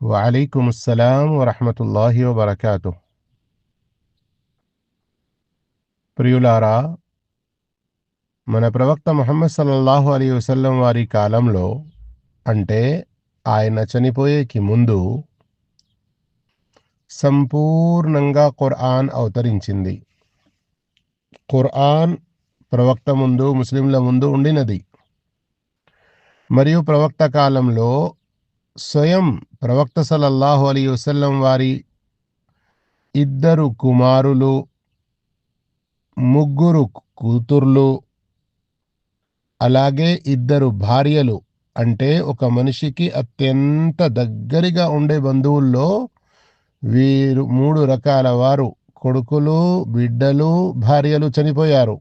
వఅలైకుం అస్సలాం వరహ్మతుల్లాహి వబరకాతుహ్. ప్రియులారా, మన ప్రవక్త ముహమ్మద్ సల్లల్లాహు అలైహి వసల్లం వారి కాలంలో, అంటే ఆయన చనిపోయేకి ముందు సంపూర్ణంగా ఖురాన్ అవతరించింది. ఖురాన్ ప్రవక్త ముందు, ముస్లింల ముందు ఉండినది. మరియు ప్రవక్త కాలంలో స్వయం ప్రవక్త సల్లల్లాహు అలైహి వసల్లం వారి ఇద్దరు కుమారులు, ముగ్గురు కూతుర్లు, అలాగే ఇద్దరు భార్యలు, అంటే ఒక మనిషికి అత్యంత దగ్గరగా ఉండే బంధువుల్లో వీరు 3 రకాల వారు, కొడుకులు, బిడ్డలు, భార్యలు చనిపోయారు.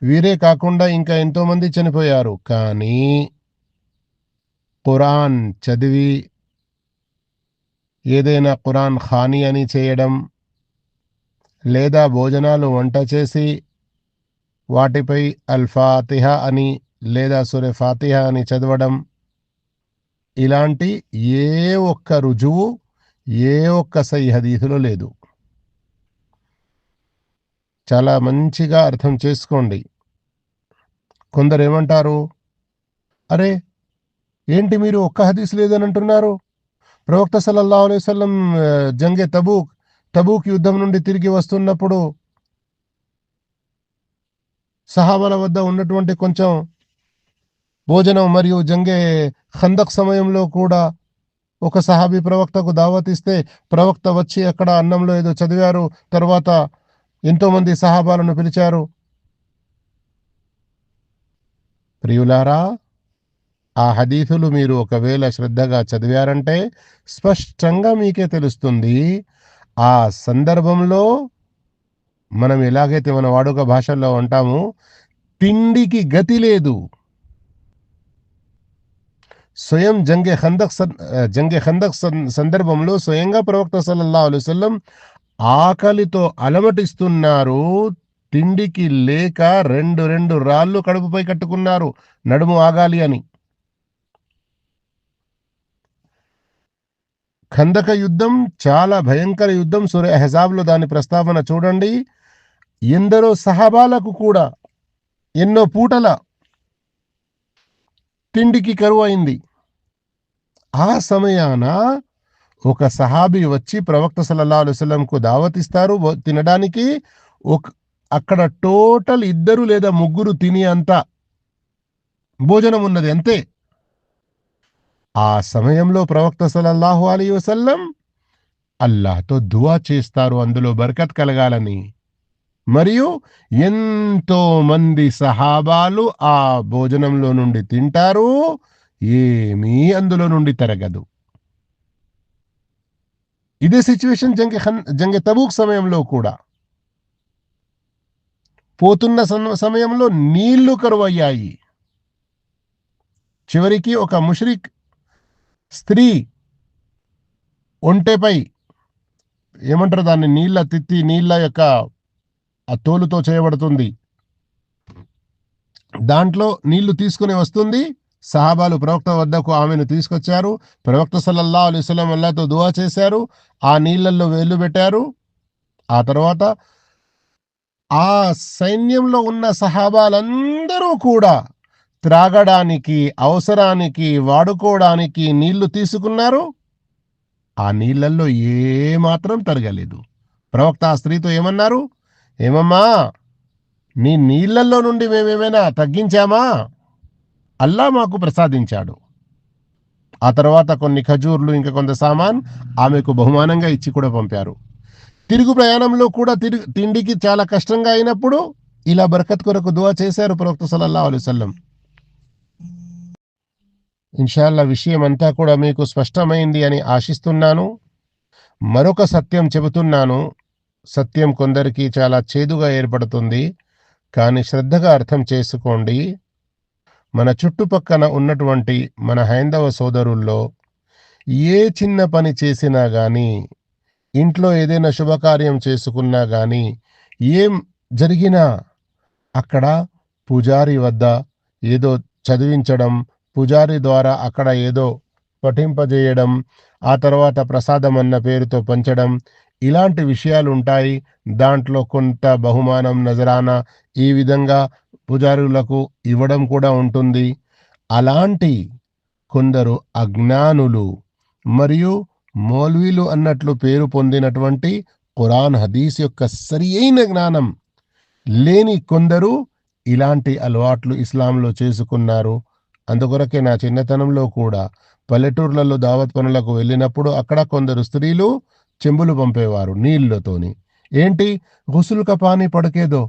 వీరే కాకుండా ఇంకా ఎంతో మంది చనిపోయారు. కానీ ఖురాన్ చదివి ఏదైనా ఖురాన్ ఖానీ అని చేయడం, లేదా భోజనాలు వంట చేసి వాటిపై అల్ ఫాతిహా అని లేదా సూరా ఫాతిహా అని చదవడం, ఇలాంటి ఏ ఒక్క రుజువు, ఏ ఒక్క సహీ హదీసులో లేదు. చాలా మంచిగా అర్థం చేసుకోండి. కొందరు ఏమంటారు, అరే ఏంటి మీరు ఒక్క హదీస్ లేదని అంటున్నారు? ప్రవక్త సల్లల్లాహు అలైహి వసల్లం జంగే తబూక్ యుద్ధం నుండి తిరిగి వస్తున్నప్పుడు సహాబాల వద్ద ఉన్నటువంటి కొంచెం భోజనం మరియు జంగే ఖందక్ సమయంలో కూడా ఒక సహాబీ ప్రవక్తకు దావత్ ఇస్తే ప్రవక్త వచ్చి అక్కడ అన్నంలో ఏదో చదివారు, తర్వాత ఎంతో మంది సహాబాలను పిలిచారు. ప్రియులారా, ఆ హదీసులు మీరు ఒకవేళ శ్రద్ధగా చదివారంటే స్పష్టంగా మీకే తెలుస్తుంది. ఆ సందర్భంలో మనం ఎలాగైతే మన వాడుక భాషల్లో అంటాము, తిండికి గతి లేదు. స్వయం జంగే ఖందక్ సందర్భంలో స్వయంగా ప్రవక్త సల్లల్లాహు అలైహి వసల్లం ఆకలితో అలమటిస్తున్నారు. తిండికి లేక రెండు రెండు రాళ్ళు కడుపుపై కట్టుకున్నారు, నడుము ఆగాలి అని. ఖందక యుద్ధం చాలా భయంకర యుద్ధం. సూరా అహ్జాబ్లో దాని ప్రస్తావన చూడండి. ఎందరో సహాబాలకు కూడా ఎన్నో పూటల తిండికి కరువు అయింది. ఆ సమయాన ఒక సహాబీ వచ్చి ప్రవక్త సల్లల్లాహు అలైహి వసల్లంకు దావత్ ఇస్తారు తినడానికి. ఒక అక్కడ టోటల్ ఇద్దరు లేదా ముగ్గురు తిని అంత భోజనం ఉన్నది అంతే. ఆ సమయంలో ప్రవక్త సల్లల్లాహు అలైహి వసల్లం అల్లాహ్తో దువా చేస్తారు అందులో బరకత్ కలగాలని. మరియు ఎంతో మంది సహాబాలు ఆ భోజనంలో నుండి తింటారు, ఏమీ అందులో నుండి తరగదు. ఇదే సిచ్యువేషన్ జంగే తబూక్ సమయంలో కూడా. పోతున్న సమయంలో నీళ్లు కరువయ్యాయి. చివరికి ఒక ముష్రిక్ స్త్రీ ఒంటెపై, ఏమంటారు దాన్ని, నీళ్ల యొక్క ఆ తోలుతో చేయబడుతుంది, దాంట్లో నీళ్లు తీసుకుని వస్తుంది. సహాబాలు ప్రవక్త వద్దకు ఆమెను తీసుకొచ్చారు. ప్రవక్త సల్లల్లాహు అలైహి వసల్లం అల్లాహ్తో దువా చేశారు, ఆ నీళ్లలో వేళ్ళు పెట్టారు. ఆ తర్వాత ఆ సైన్యంలో ఉన్న సహాబాలందరూ కూడా త్రాగడానికి, అవసరానికి, వాడుకోవడానికి నీళ్లు తీసుకున్నారు. ఆ నీళ్లలో ఏ మాత్రం తరగలేదు. ప్రవక్త ఆ స్త్రీతో ఏమన్నారు, ఏమమ్మా, నీ నీళ్లలో నుండి మేమేమైనా తగ్గించామా? అల్లా మాకు ప్రసాదించాడు. ఆ తర్వాత కొన్ని ఖజూర్లు, ఇంకా కొంత సామాన్ ఆమెకు బహుమానంగా ఇచ్చి కూడా పంపారు. తిరుగు ప్రయాణంలో కూడా తిండికి చాలా కష్టంగా అయినప్పుడు ఇలా బరకత్ కొరకు దువా చేశారు ప్రవక్త సల్లల్లాహు అలైహి వసల్లం. ఇన్షాల్లా విషయం అంతా కూడా మీకు స్పష్టమైంది అని ఆశిస్తున్నాను. మరొక సత్యం చెబుతున్నాను. సత్యం కొందరికి చాలా చేదుగా ఏర్పడుతుంది, కానీ శ్రద్ధగా అర్థం చేసుకోండి. మన చుట్టుపక్కన ఉన్నటువంటి మన హైందవ సోదరుల్లో ఏ చిన్న పని చేసినా గానీ, ఇంట్లో ఏదైనా శుభకార్యం చేసుకున్నా గానీ, ఏం జరిగినా అక్కడ పూజారి వద్ద ఏదో చదివించడం, పూజారి ద్వారా అక్కడ ఏదో పఠింపజేయడం, ఆ తర్వాత ప్రసాదం అన్న పేరుతో పంచడం, ఇలాంటి విషయాలు ఉంటాయి. దాంట్లో కొంత బహుమానం నజరానా ఈ విధంగా పుజారులకు ఇవ్వడం కూడా ఉంటుంది. అలాంటి కొందరు అజ్ఞానులు మరియు మౌల్వీలు అన్నట్లు పేరు పొందినటువంటి ఖురాన్ హదీస్ యొక్క సరి అయిన జ్ఞానం లేని కొందరు ఇలాంటి అలవాట్లు ఇస్లాంలో చేసుకున్నారు. అందుకొరకే నా చిన్నతనంలో కూడా పల్లెటూర్లలో దావత్ పనులకు వెళ్ళినప్పుడు అక్కడ కొందరు స్త్రీలు చెంబులు పంపేవారు నీళ్ళతోని. ఏంటి, గుసుల్ కా పానీ పడకేదో.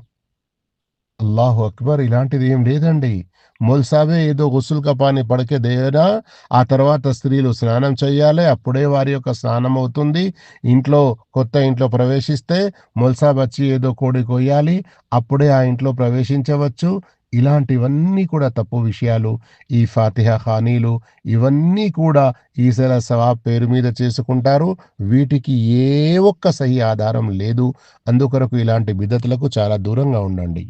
అల్లాహు అక్బర్! ఇలాంటిది ఏం లేదండి. మొల్సాబే ఏదో గుస్సుల్ కా పానీ పడకే దేనా, ఆ తర్వాత స్త్రీలు స్నానం చేయాలి. అప్పుడే వారి యొక్క స్నానం అవుతుంది. ఇంట్లో కొత్త ఇంట్లో ప్రవేశిస్తే మొల్సాబ్ వచ్చి ఏదో కోడి కొయ్యాలి. అప్పుడే ఆ ఇంట్లో ప్రవేశించవచ్చు. ఇలాంటివన్నీ కూడా తప్పు విషయాలు. ఈ ఫాతిహా ఖానీలు ఇవన్నీ కూడా ఈసల సవాబ్ పేరు మీద చేసుకుంటారు. వీటికి ఏ ఒక్క సహీ ఆధారం లేదు. అందుకొరకు ఇలాంటి బిదతులకు చాలా దూరంగా ఉండండి.